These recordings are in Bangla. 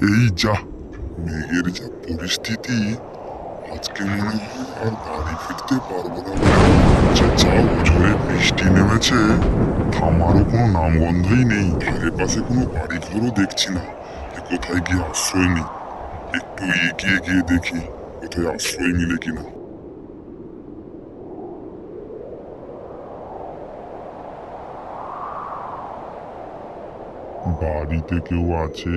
এই যা মেঘের যা পরিস্থিতি, আজকে মনে হয় আর বাড়ি ফিরতে পারবো না। যা ঝড়ে বৃষ্টি নেমেছে, থামারও কোনো নামগন্ধই নেই। ধারে পাশে কোনো বাড়ি ঘরও দেখছি না। কোথায় গিয়ে আশ্রয় নিই, একটু এগিয়ে গিয়ে দেখি কোথায় আশ্রয় মিলে কিনা। বাড়িতে কেউ আছে?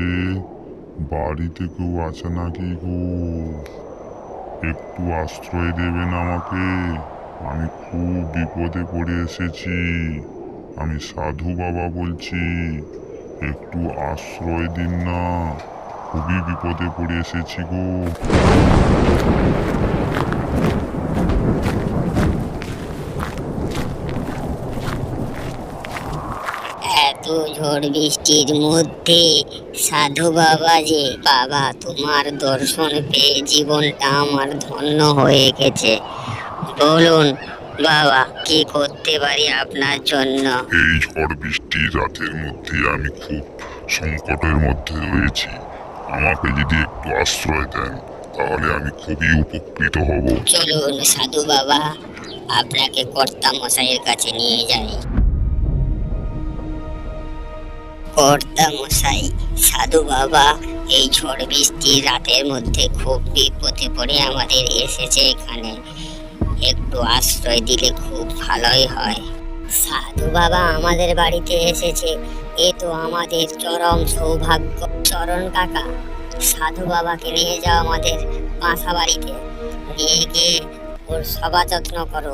বাড়িতে কেউ আছে নাকি গো? একটু আশ্রয় দেবেন আমাকে, আমি খুব বিপদে পড়ে এসেছি। আমি সাধু বাবা বলছি, একটু আশ্রয় দিন না, খুবই বিপদে পড়ে এসেছি গো। এত ঝড় বৃষ্টির মধ্যে সাধু বাবা যে, বাবা তোমার দর্শন পেয়ে জীবনটা আমার ধন্য হয়ে গেছে। বলুন বাবা, কি করতে পারি আপনার জন্য? এই ঝড় বৃষ্টির রাতের মধ্যে আমি খুব সংকটের মধ্যে রয়েছি। আমাকে যদি একটু আশ্রয় দেন তাহলে আমি খুবই উপকৃত হব। চলুন সাধু বাবা, আপনাকে কর্তা মশাইয়ের কাছে নিয়ে যাই। কর্তা মশাই, সাধু বাবা এই ঝড় বৃষ্টির রাতের মধ্যে খুব বিপদে পড়ে আমাদের এসেছে এখানে, একটু আশ্রয় দিলে খুব ভালোই হয়। সাধু বাবা আমাদের বাড়িতে এসেছে, এ তো আমাদের চরম সৌভাগ্য। চরণ কাকা, সাধু বাবাকে নিয়ে যাও আমাদের বাসা বাড়িতে, নিয়ে গিয়ে ওর সেবা যত্ন করো।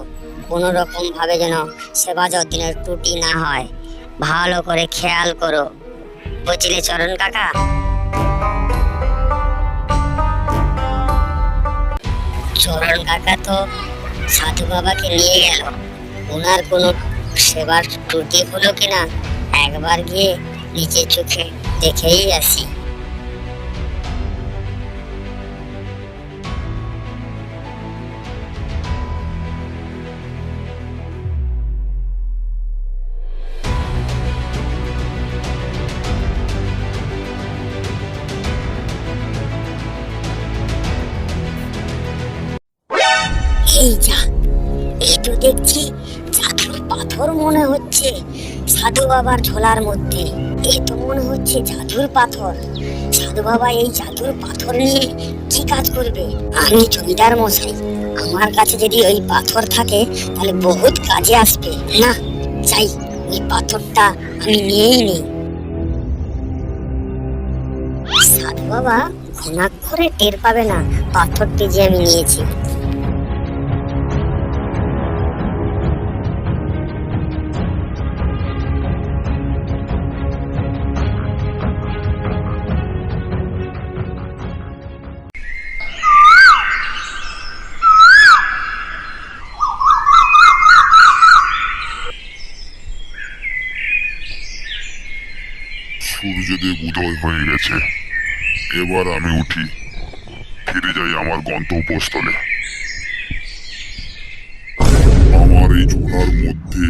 কোনো রকম ভাবে যেন সেবা যত্নের ত্রুটি না হয়, ভালো করে খেয়াল করো, বুঝলে চরণ কাকা? চরণ কাকা তো সাধু বাবাকে নিয়ে গেল, ওনার কোনো সেবার ত্রুটি হলো কিনা একবার গিয়ে নিচে চোখে দেখেই আসি। এই যা, এই তো দেখছি জাদুর পাথর মনে হচ্ছে সাধু বাবার ঝোলার মধ্যে। এ তো মনে হচ্ছে জাদুর পাথর। সাধু বাবা এই জাদুর পাথর নিয়ে কি কাজ করবে? আমি জমিদার মশাই, আমার কাছে যদি ওই পাথর থাকে তাহলে বহুত কাজে আসবে। না, চাই ওই পাথরটা আমি নিয়েই নেই। সাধু বাবা ঘুণাক্ষরে টের পাবে না পাথরটি যে আমি নিয়েছি। সূর্যদেব উদয় হয়ে গেছে, এবার আমি উঠি, ফিরে যাই আমার গন্তব্যস্থলে। আমার এই ঝোলার মধ্যে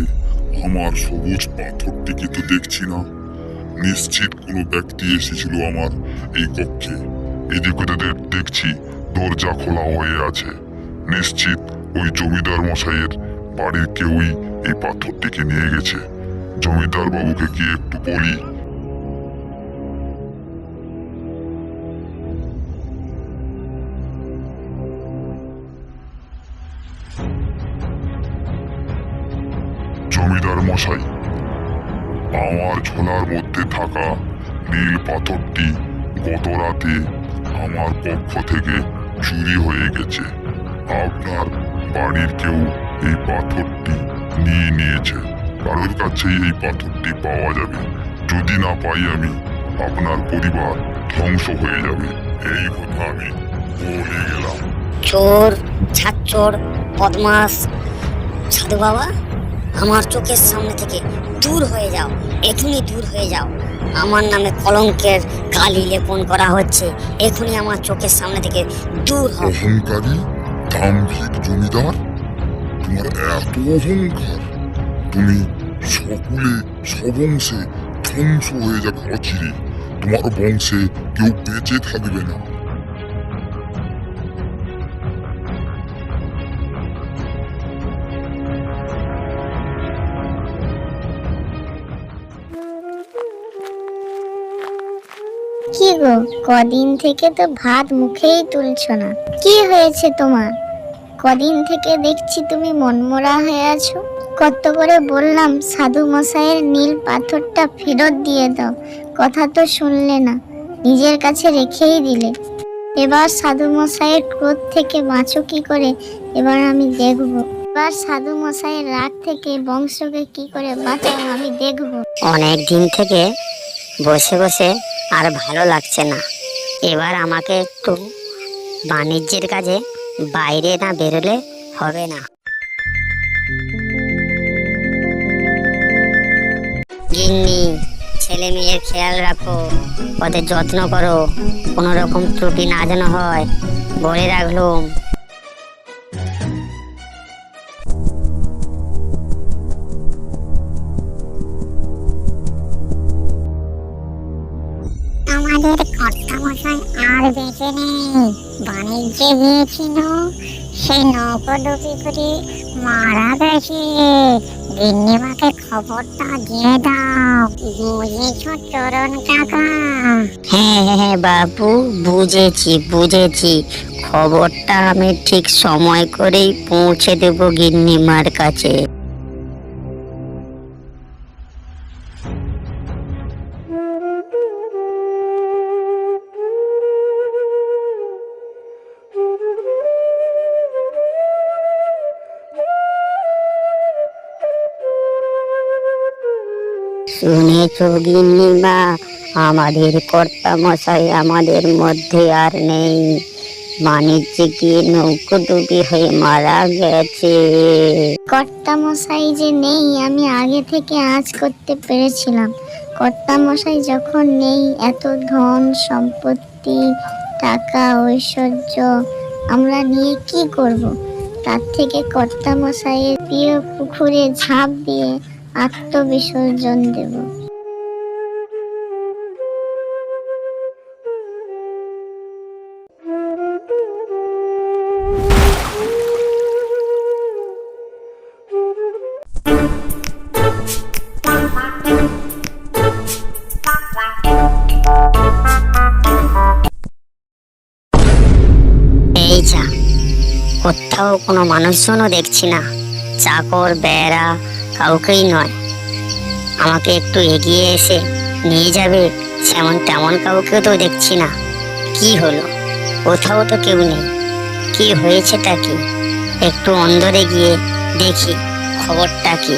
আমার সবুজ পাথরটিকে তো দেখছি না। নিশ্চিত কোনো ব্যক্তি এসেছিল আমার এই কক্ষে। এদিকে দেখছি দরজা খোলা হয়ে আছে। নিশ্চিত ওই জমিদার মশাইয়ের বাড়ির কেউই এই পাথরটিকে নিয়ে গেছে। জমিদার বাবুকে কি একটু বলি। জমিদার মশাই, আমার ঝোলার মধ্যে থাকা নীল পাথরটি গত রাতে আমার পক্ষ থেকে চুরি হয়ে গেছে। আপনার বাড়ির কেউ এই পাথরটি নিয়ে নিয়েছে। কারোর কাছেই এই পাথরটি পাওয়া যাবে। যদি না পাই আমি, আপনার পরিবার ধ্বংস হয়ে যাবে। এই কথা আমি বলে গেলাম। চোর, ছাচ্চোর, বদমাস, সাধু বাবা আমার চোখের সামনে থেকে দূর হয়ে যাও, এখনই দূর হয়ে যাও। আমার নামে কলঙ্কের কালি লেপন করা হচ্ছে, এখনই আমার চোখের সামনে থেকে দূর হও। অহংকারী দাম্ভিক জমিদার, তোমার এত অহংকার, তুমি সকলে সবংশে ধ্বংস হয়ে যাবে অচিরে। তোমার বংশে কেউ বেঁচে থাকবে না। কি গো, কদিন থেকে তো ভাত মুখেই তুলছো না, কি হয়েছে তোমার? কদিন থেকে দেখছি তুমি মনমরা হয়ে আছো। কত করে বললাম সাধু মশাইয়ের নীল পাথরটা ফেরত দিয়ে দাও, কথা তো শুনলে না, নিজের কাছে রেখেই দিলে। এবার সাধু মশাইয়ের ক্রোধ থেকে বাঁচো কি করে, এবার আমি দেখব। এবার সাধু মশাইয়ের রাগ থেকে বংশকে কি করে বাঁচাও আমি দেখব। অনেক দিন থেকে বসে বসে আর ভালো লাগছে না। এবার আমাকে একটু বাণিজ্যের কাজে বাইরে না বেরোলে হবে না। গিন্নি, ছেলে মেয়ের খেয়াল রাখো, ওদের যত্ন করো, কোনো রকম ত্রুটি না যেন হয়, বলে রাখলুম। আমাদের কর্তামশাই আর বেঁচে নেই, বাণিজ্যে গিয়েছিল, সেই নৌকো ডুবি করে মারা গেছে। গিন্নিমাকে খবরটা দিয়ে দাও, বুঝেছ চরণ কাকা? হ্যাঁ হ্যাঁ বাবু, বুঝেছি। খবরটা আমি ঠিক সময় করেই পৌঁছে দেব গিন্নিমার কাছে। শুনেছ গিন্নিমা, আমাদের কর্তামশাই আমাদের মধ্যে আর নেই, বাণিজ্যে গিয়ে নৌকো ডুবি হয়ে মারা গেছে। কর্তামশাই যে নেই আমি আগে থেকে আঁচ করতে পেরেছিলাম। কর্তামশাই যখন নেই, এত ধন সম্পত্তি, টাকা ঐশ্বর্য আমরা নিয়ে কি করব? তার থেকে কর্তামশাইয়ের প্রিয় পুকুরে ঝাঁপ দিয়ে আত্মবিসর্জন দেব। এই যা, কোথাও কোনো মানুষজনও দেখছি না, চাকর বেড়া কাউকেই নয়। আমাকে একটু এগিয়ে এসে নিয়ে যাবে তেমন কাউকেও তো দেখছি না। কি হলো, কোথাও তো কেউ নেই, কি হয়েছেটা কি? একটু অন্দরে গিয়ে দেখি খবরটা কি।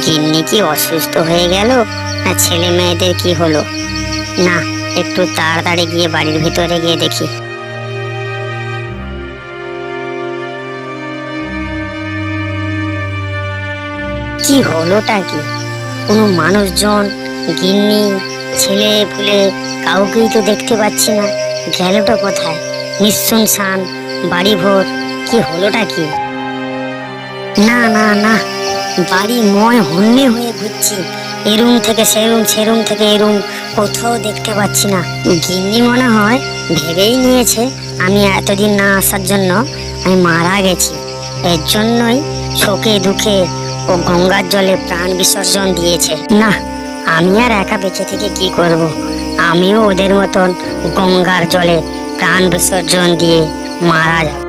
গিন্নি কি অসুস্থ হয়ে গেল, না ছেলে মেয়েদের কি হলো? না, একটু তাড়াতাড়ি গিয়ে বাড়ির ভিতরে গিয়ে দেখি। কি হলোটা কি? কোনো মানুষজন, গিন্নি, ছেলে পুলে কাউকেই তো দেখতে পাচ্ছি না। গেলটা কোথায়? নিঃশুনশান বাড়ি ভোর, কি হলোটা কি? না না না, বাড়ি ময় হন্যে হয়ে ঘুরছি, এরুম থেকে সেরুম, সেরুম থেকে এরুম, কোথাও দেখতে পাচ্ছি না। গিন্নি মনে হয় ভেবেই নিয়েছে আমি এতদিন না আসার জন্য আমি মারা গেছি, এর জন্যই শোকে দুঃখে ও গঙ্গার জলে প্রাণ বিসর্জন দিয়েছে। না, আমি আর একা বেঁচে থেকে কি করব? আমিও ওদের মতন গঙ্গার জলে প্রাণ বিসর্জন দিয়ে মারা যাব।